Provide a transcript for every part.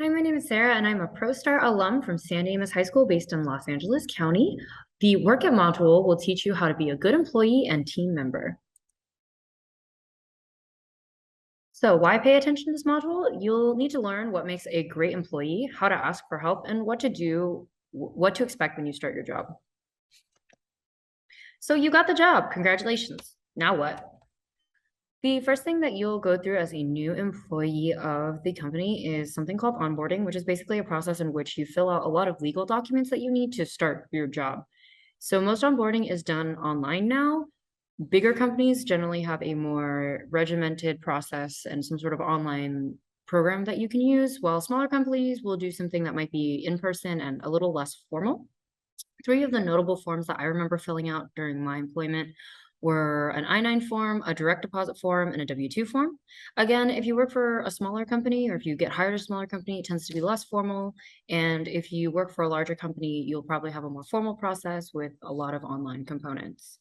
Hi, my name is Sarah, and I'm a ProStar alum from San Dimas High School based in Los Angeles County. The Work It module will teach you how to be a good employee and team member. So why pay attention to this module? You'll need to learn what makes a great employee, how to ask for help, and what to expect when you start your job. So you got the job. Congratulations. Now what? The first thing that you'll go through as a new employee of the company is something called onboarding, which is basically a process in which you fill out a lot of legal documents that you need to start your job. So most onboarding is done online now. Bigger companies generally have a more regimented process and some sort of online program that you can use, while smaller companies will do something that might be in person and a little less formal. Three of the notable forms that I remember filling out during my employment were an I-9 form, a direct deposit form, and a W-2 form. Again, if you work for a smaller company or if you get hired at a smaller company, it tends to be less formal. And if you work for a larger company, you'll probably have a more formal process with a lot of online components.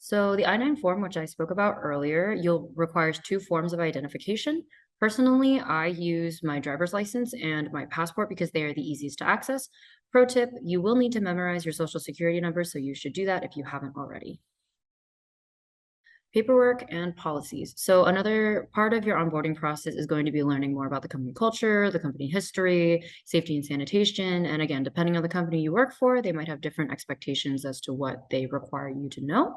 So the I-9 form, which I spoke about earlier, you'll requires two forms of identification. Personally, I use my driver's license and my passport because they are the easiest to access. Pro tip, you will need to memorize your social security number, so you should do that if you haven't already. Paperwork and policies. So another part of your onboarding process is going to be learning more about the company culture, the company history, safety and sanitation. And again, depending on the company you work for, they might have different expectations as to what they require you to know.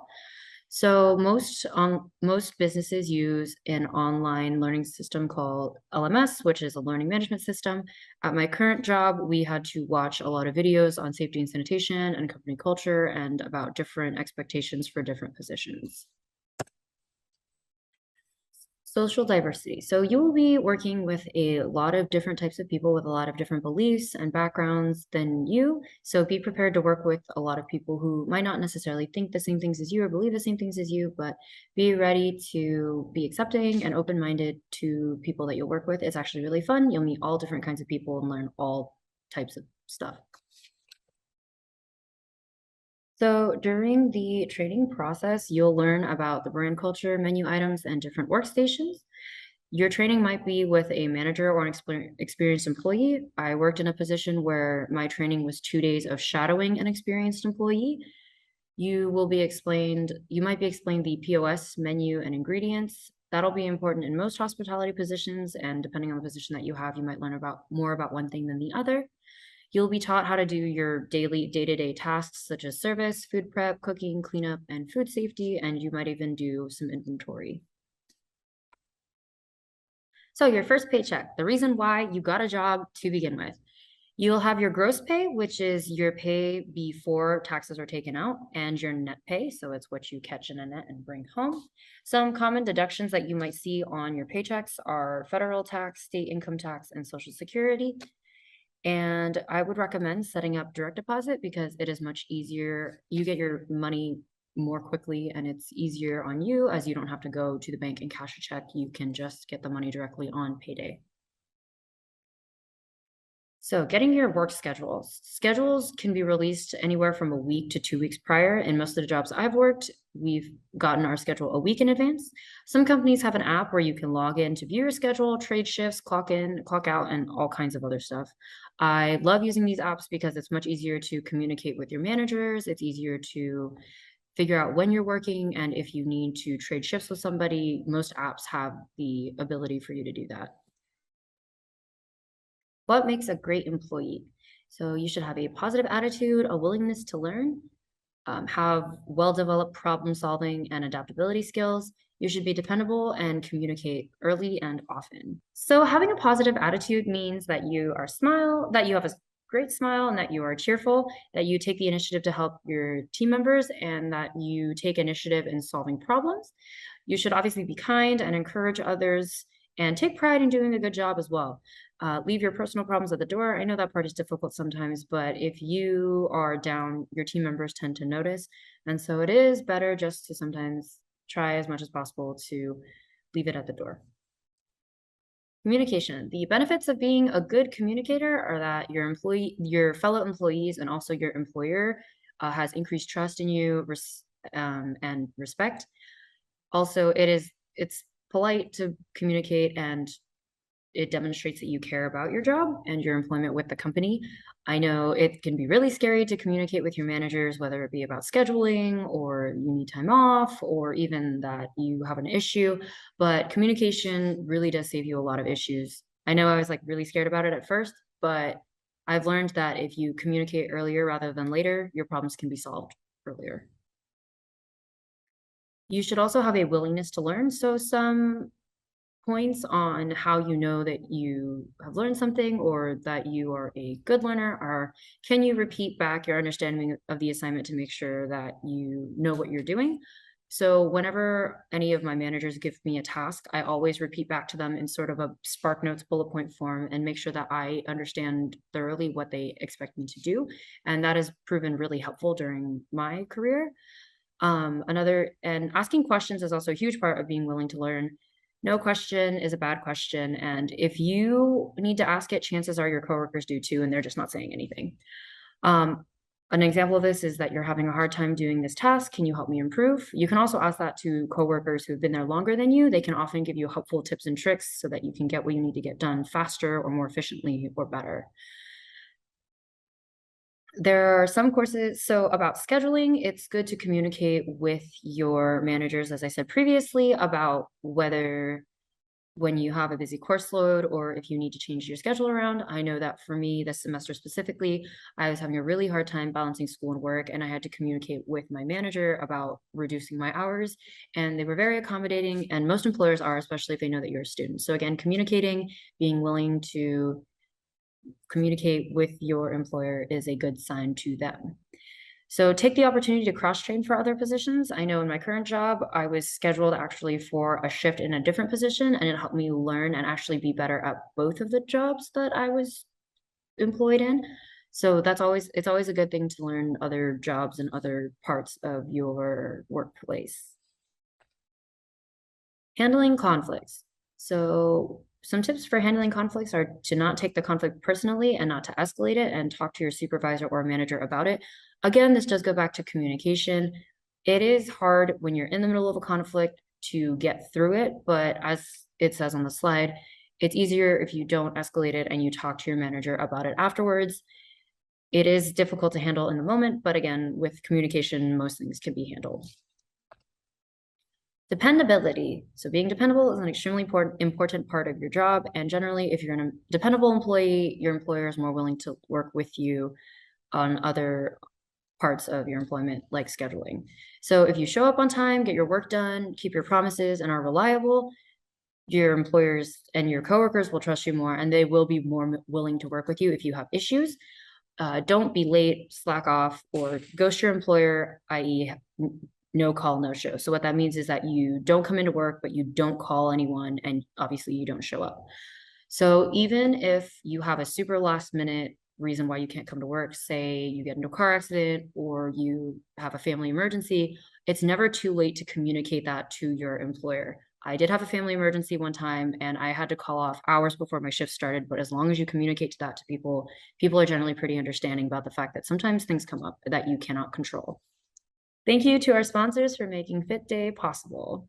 So most businesses use an online learning system called LMS, which is a learning management system. At my current job, we had to watch a lot of videos on safety and sanitation and company culture and about different expectations for different positions. Social diversity. So you will be working with a lot of different types of people with a lot of different beliefs and backgrounds than you. So be prepared to work with a lot of people who might not necessarily think the same things as you or believe the same things as you, but be ready to be accepting and open-minded to people that you'll work with. It's actually really fun. You'll meet all different kinds of people and learn all types of stuff. So during the training process, you'll learn about the brand culture, menu items, and different workstations. Your training might be with a manager or an experienced employee. I worked in a position where my training was 2 days of shadowing an experienced employee. You might be explained the POS menu and ingredients. That'll be important in most hospitality positions, and depending on the position that you have, you might learn about more about one thing than the other. You'll be taught how to do your daily day-to-day tasks such as service, food prep, cooking, cleanup, and food safety, and you might even do some inventory. So your first paycheck, the reason why you got a job to begin with. You'll have your gross pay, which is your pay before taxes are taken out, and your net pay, so it's what you catch in a net and bring home. Some common deductions that you might see on your paychecks are federal tax, state income tax, and Social Security. And I would recommend setting up direct deposit because it is much easier. You get your money more quickly and it's easier on you as you don't have to go to the bank and cash a check. You can just get the money directly on payday. So getting your work schedules. Schedules can be released anywhere from a week to 2 weeks prior. In most of the jobs I've worked, we've gotten our schedule a week in advance. Some companies have an app where you can log in to view your schedule, trade shifts, clock in, clock out, and all kinds of other stuff. I love using these apps because it's much easier to communicate with your managers. It's easier to figure out when you're working. And if you need to trade shifts with somebody, most apps have the ability for you to do that. What makes a great employee? So you should have a positive attitude, a willingness to learn, have well-developed problem solving and adaptability skills. You should be dependable and communicate early and often. So having a positive attitude means that that you have a great smile and that you are cheerful, that you take the initiative to help your team members and that you take initiative in solving problems. You should obviously be kind and encourage others and take pride in doing a good job as well. Leave your personal problems at the door. I know that part is difficult sometimes, but if you are down, your team members tend to notice. And so it is better just to sometimes try as much as possible to leave it at the door. Communication. The benefits of being a good communicator are that your fellow employees, and also your employer has increased trust in you and respect. Also, it's polite to communicate and it demonstrates that you care about your job and your employment with the company. I know it can be really scary to communicate with your managers, whether it be about scheduling or you need time off or even that you have an issue, but communication really does save you a lot of issues. I know I was like really scared about it at first, but I've learned that if you communicate earlier rather than later, your problems can be solved earlier. You should also have a willingness to learn. So some points on how you know that you have learned something or that you are a good learner are, can you repeat back your understanding of the assignment to make sure that you know what you're doing? So whenever any of my managers give me a task, I always repeat back to them in sort of a Spark Notes bullet point form and make sure that I understand thoroughly what they expect me to do. And that has proven really helpful during my career. And asking questions is also a huge part of being willing to learn. No question is a bad question. And if you need to ask it, chances are your coworkers do too, and they're just not saying anything. An example of this is that you're having a hard time doing this task. Can you help me improve? You can also ask that to coworkers who've been there longer than you. They can often give you helpful tips and tricks so that you can get what you need to get done faster or more efficiently or better. There are some courses, so about scheduling, it's good to communicate with your managers, as I said previously, about whether when you have a busy course load or if you need to change your schedule around. I know that for me, this semester specifically, I was having a really hard time balancing school and work, and I had to communicate with my manager about reducing my hours, and they were very accommodating, and most employers are, especially if they know that you're a student. So again, communicating, being willing to communicate with your employer is a good sign to them. So take the opportunity to cross-train for other positions. I know in my current job, I was scheduled actually for a shift in a different position, and it helped me learn and actually be better at both of the jobs that I was employed in. So it's always a good thing to learn other jobs and other parts of your workplace. Handling conflicts. So some tips for handling conflicts are to not take the conflict personally and not to escalate it and talk to your supervisor or manager about it. Again, this does go back to communication. It is hard when you're in the middle of a conflict to get through it, but as it says on the slide, it's easier if you don't escalate it and you talk to your manager about it afterwards. It is difficult to handle in the moment, but again, with communication, most things can be handled. Dependability. So being dependable is an extremely important part of your job. And generally, if you're a dependable employee, your employer is more willing to work with you on other parts of your employment, like scheduling. So if you show up on time, get your work done, keep your promises, and are reliable, your employers and your coworkers will trust you more, and they will be more willing to work with you if you have issues. Don't be late, slack off, or ghost your employer, i.e., no call, no show. So what that means is that you don't come into work, but you don't call anyone, and obviously you don't show up. So even if you have a super last minute reason why you can't come to work, say you get into a car accident or you have a family emergency, it's never too late to communicate that to your employer. I did have a family emergency one time and I had to call off hours before my shift started, but as long as you communicate that to people, people are generally pretty understanding about the fact that sometimes things come up that you cannot control. Thank you to our sponsors for making Fit Day possible.